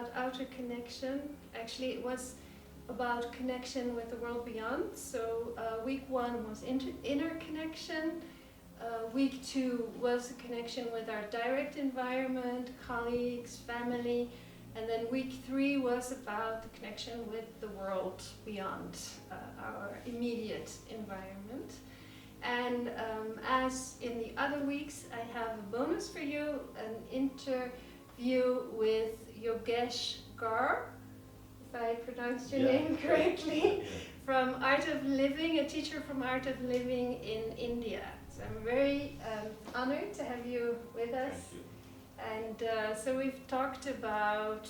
about outer connection. Actually, it was about connection with the world beyond. So week 1 was inner connection. Week 2 was a connection with our direct environment, colleagues, family. And then week 3 was about the connection with the world beyond our immediate environment. And as in the other weeks, I have a bonus for you, an interview with Yogesh Gaur, if I pronounced your name correctly, from Art of Living, a teacher from Art of Living in India. So I'm very honored to have you with us. Thank you. And so we've talked about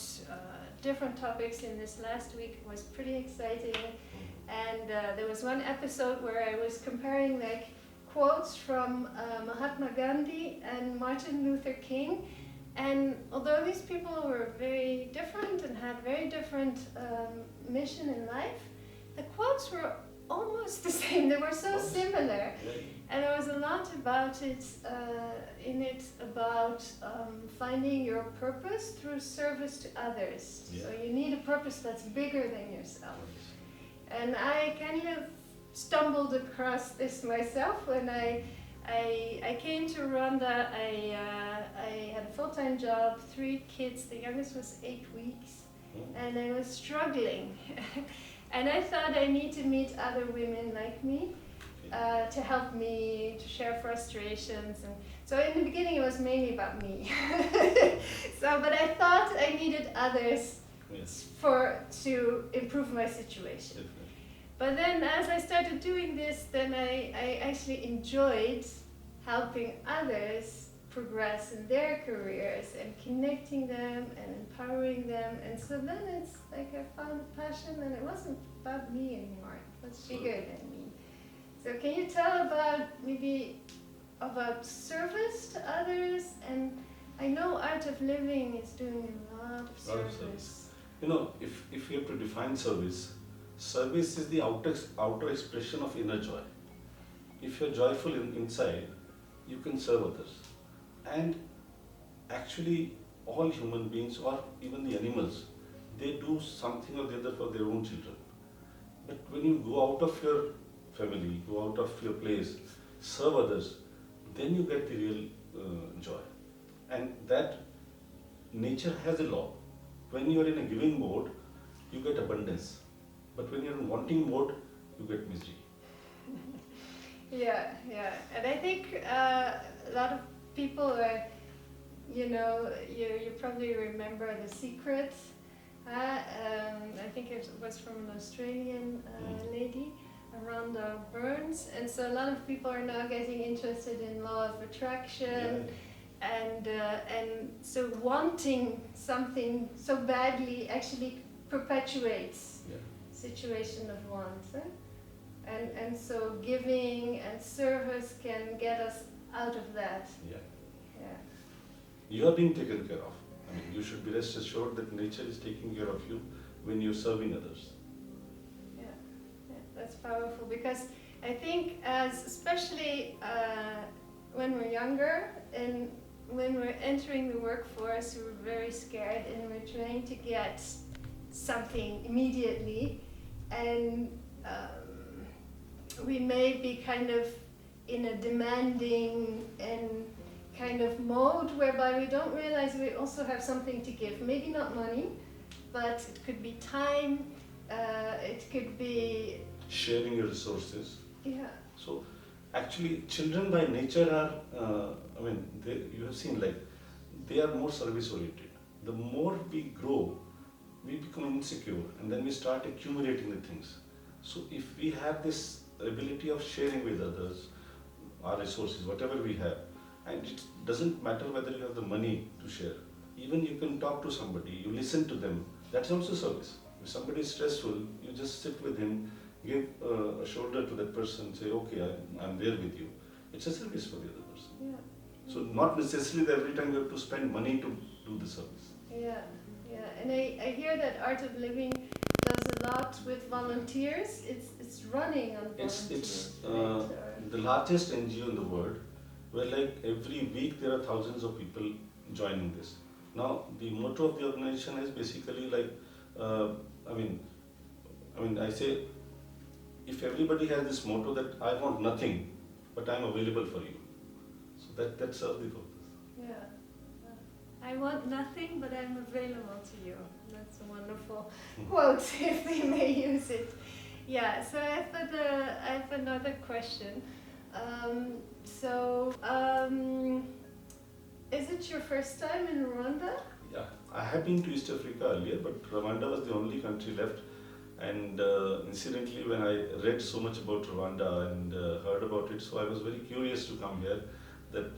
different topics in this last week. It was pretty exciting. And there was one episode where I was comparing like quotes from Mahatma Gandhi and Martin Luther King. And although these people were very different and had very different mission in life, the quotes were almost the same. They were so similar. And there was a lot about it, in it about finding your purpose through service to others. Yeah. So you need a purpose that's bigger than yourself. And I kind of stumbled across this myself when I came to Rwanda. I had a full-time job, 3 kids. The youngest was 8 weeks, and I was struggling. And I thought I need to meet other women like me to help me, to share frustrations. And so in the beginning it was mainly about me. But I thought I needed others to improve my situation. But then as I started doing this, then I actually enjoyed helping others progress in their careers and connecting them and empowering them. And so then it's like I found a passion, and it wasn't about me anymore. It was bigger than me. So can you tell about service to others? And I know Art of Living is doing a lot of service. You know, if you have to define service, service is the outer expression of inner joy. If you're joyful inside, you can serve others. And actually, all human beings, or even the animals, they do something or the other for their own children. But when you go out of your family, go out of your place, serve others, then you get the real joy. And that nature has a law. When you are in a giving mode, you get abundance. But when you're in wanting mode, you get misery. Yeah. And I think a lot of people are, you probably remember The Secret. I think it was from an Australian lady, Rwanda Burns. And so a lot of people are now getting interested in law of attraction. Yeah. And so wanting something so badly actually perpetuates situation of want. And so giving and service can get us out of that. Yeah. Yeah. You are being taken care of. I mean, you should be rest assured that nature is taking care of you when you're serving others. Yeah, that's powerful, because I think especially when we're younger and when we're entering the workforce, we're very scared and we're trying to get something immediately, and we may be kind of in a demanding and kind of mode whereby we don't realize we also have something to give. Maybe not money, but it could be time, it could be sharing your resources. Yeah. So actually children by nature are, you have seen, like, they are more service oriented. The more we grow, we become insecure, and then we start accumulating the things. So if we have this ability of sharing with others our resources, whatever we have, and it doesn't matter whether you have the money to share. Even you can talk to somebody, you listen to them, that's also service. If somebody is stressful, you just sit with him, give a shoulder to that person, say, okay, I'm there with you. It's a service for the other person. Yeah. So not necessarily that every time you have to spend money to do the service. Yeah. And I hear that Art of Living does a lot with volunteers. It's running on volunteers. It's right? the largest NGO in the world, where like every week there are thousands of people joining this. Now, the motto of the organization is basically like, uh, I mean, I say, if everybody has this motto that I want nothing, but I'm available for you, so that serves the purpose. Yeah. I want nothing, but I'm available to you. That's a wonderful quote, if we may use it. Yeah, so I have another question. Is it your first time in Rwanda? Yeah, I have been to East Africa earlier, but Rwanda was the only country left. And incidentally, when I read so much about Rwanda and heard about it, so I was very curious to come here. That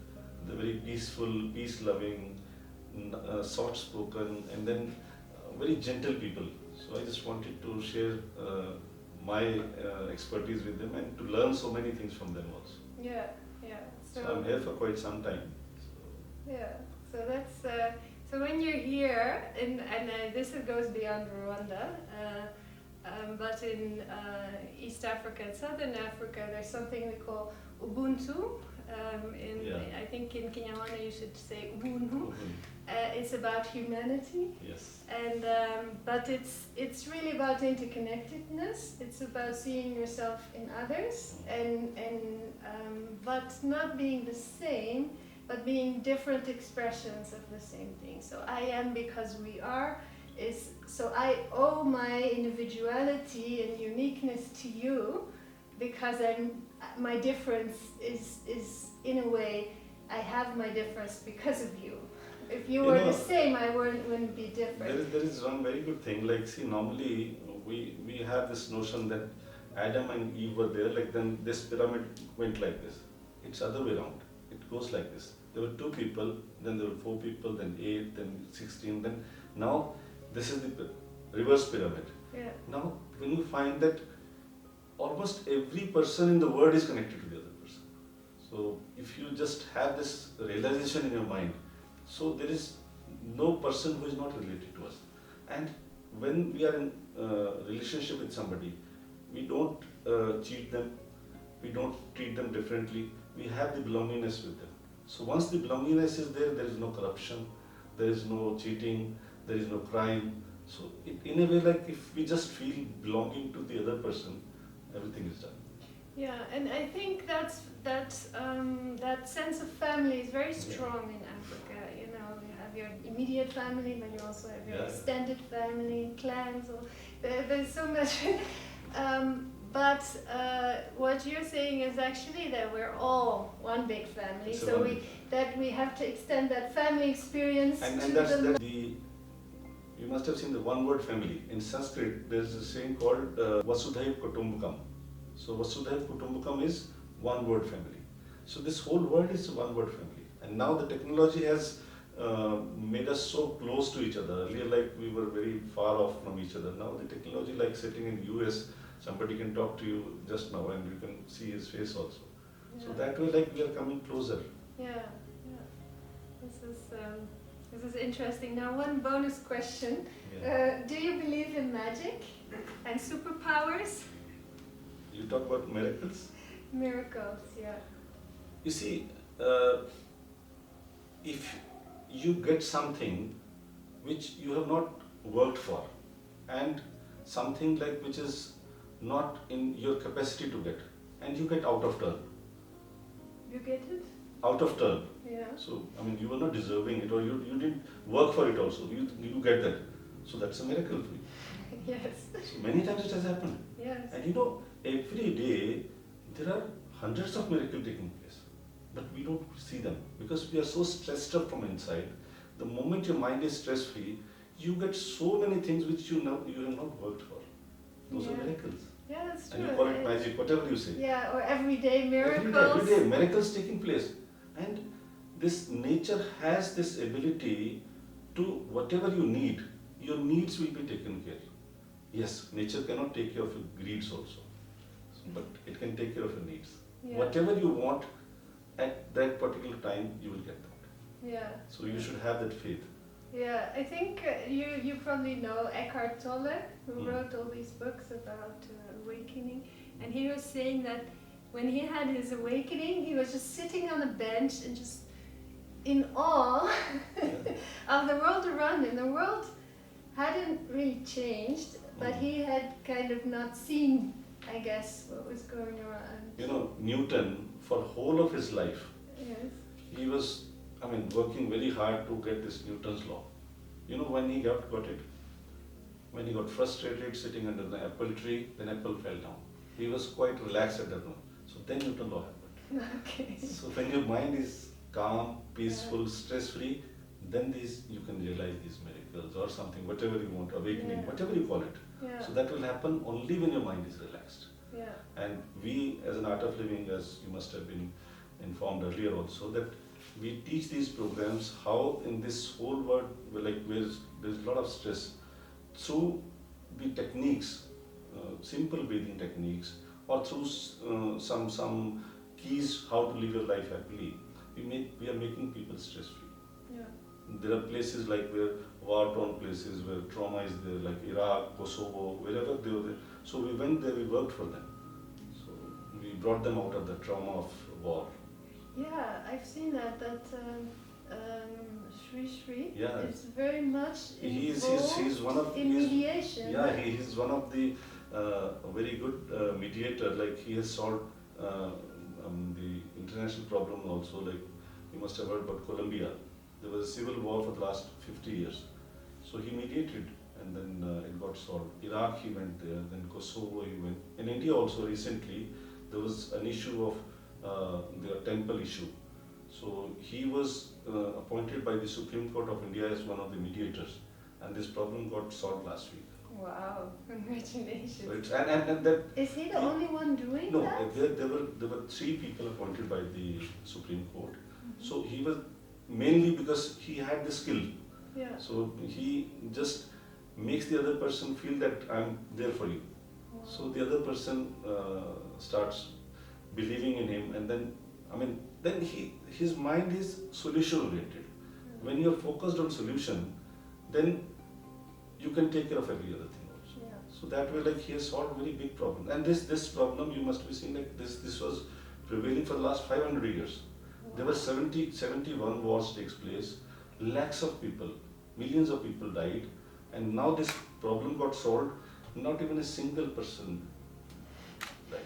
the very peaceful, peace-loving, soft-spoken, and then very gentle people. So I just wanted to share my expertise with them and to learn so many things from them also. Yeah, yeah. So I'm here for quite some time. Yeah, so that's so when you're here, this goes beyond Rwanda, but in East Africa and Southern Africa, there's something we call Ubuntu. I think in Kinyarwanda you should say Ubuntu. It's about humanity. Yes. And but it's really about interconnectedness. It's about seeing yourself in others, and but not being the same, but being different expressions of the same thing. So I am because we are so I owe my individuality and uniqueness to you, because my difference is in a way, I have my difference because of you. If you were the same, I wouldn't be different. There is one very good thing. Like, see, normally we have this notion that Adam and Eve were there. Like, then this pyramid went like this. It's other way around. It goes like this. There were 2 people, then there were 4 people, then 8, then 16. Then now this is the reverse pyramid. Yeah. Now, when you find that almost every person in the world is connected to the other person. So if you just have this realization in your mind, so there is no person who is not related to us. And when we are in relationship with somebody, we don't cheat them, we don't treat them differently, we have the belongingness with them. So once the belongingness is there, there is no corruption, there is no cheating, there is no crime. So in a way, like, if we just feel belonging to the other person, everything is done. Yeah, and I think that sense of family is very strong in Africa. You know, you have your immediate family, but you also have your extended family, clans. There's so much. But what you're saying is actually that we're all one big family. So we have to extend that family experience and to that's the. You must have seen the one-word family. In Sanskrit, there's a saying called Vasudhaiv Kutumbakam. So Vasudhaiv Kutumbakam is one-word family. So this whole world is a one-word family. And now the technology has made us so close to each other. Earlier, like, we were very far off from each other. Now the technology, like sitting in US, somebody can talk to you just now and you can see his face also. Yeah. So that way, like, we are coming closer. Yeah, yeah. This is interesting. Now, one bonus question. Yeah. Do you believe in magic and superpowers? You talk about miracles? Miracles, yeah. You see, if you get something which you have not worked for, and something like which is not in your capacity to get, and you get out of turn. You get it? Out of turn. Yeah. So, I mean, you were not deserving it, or you didn't work for it also. You get that. So that's a miracle for you. Yes. So many times it has happened. Yes. And you know, every day there are hundreds of miracles taking place. But we don't see them because we are so stressed up from inside. The moment your mind is stress free, you get so many things which you have not worked for. Those are miracles. Yeah, that's true. And you call it magic, whatever you say. Yeah, or everyday miracles. Every day, miracles taking place. And this nature has this ability to, whatever you need, your needs will be taken care. Yes, nature cannot take care of your greeds also, but it can take care of your needs. Yeah. Whatever you want at that particular time, you will get that. Yeah. So you should have that faith. Yeah, I think you probably know Eckhart Tolle, who wrote all these books about awakening, and he was saying that when he had his awakening, he was just sitting on a bench and just in awe of the world around him. The world hadn't really changed, but he had kind of not seen, I guess, what was going on. You know, Newton, for whole of his life, Yes. he was, working very hard to get this Newton's law. You know, when he got it, when he got frustrated sitting under the apple tree, then apple fell down. He was quite relaxed at that moment. So then Newton law happened. Okay. So when your mind is calm, peaceful, stress-free, then you can realize these miracles or something, whatever you want, awakening, whatever you call it. Yeah. So that will happen only when your mind is relaxed. Yeah. And we, as an Art of Living, as you must have been informed earlier also, that we teach these programs how in this whole world, where there's a lot of stress, through the techniques, simple breathing techniques, or through some keys how to live your life happily, we are making people stress free. Yeah. There are places like where war-torn places where trauma is there, like Iraq, Kosovo, wherever they were there. So we went there, we worked for them. So we brought them out of the trauma of war. Yeah, I've seen that Sri Sri Yeah. is very much He's involved one of in mediation. Yeah, he is one of the very good mediator. Like he has solved the international problem also. Like you must have heard about Colombia. There was a civil war for the last 50 years. So he mediated, and then it got solved. Iraq he went there, then Kosovo he went. In India also recently there was an issue of the temple issue. So he was appointed by the Supreme Court of India as one of the mediators, and this problem got solved last week. Wow, congratulations. So it's, and that Is he the only one doing no, that? there were 3 people appointed by the Supreme Court. So he was mainly because he had the skill. Yeah. So he just makes the other person feel that I'm there for you. Wow. So the other person starts believing in him, and then then his mind is solution oriented. When you're focused on solution, then you can take care of every other thing also. Yeah. So that way, like he has solved very big problem. And this problem you must be seeing, like this was prevailing for the last 500 years. There were 71 wars takes place, lakhs of people, millions of people died, and now this problem got solved. Not even a single person died.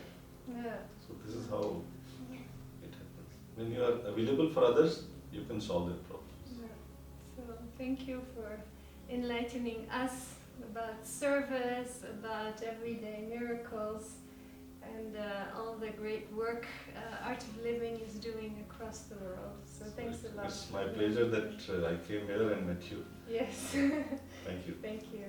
Yeah. So this is how it happens. When you are available for others, you can solve their problems. Yeah. So thank you for enlightening us about service, about everyday miracles, and all the great work Art of Living is doing across the world. So thanks a lot. It's my pleasure that I came here and met you. Yes. Thank you. Thank you.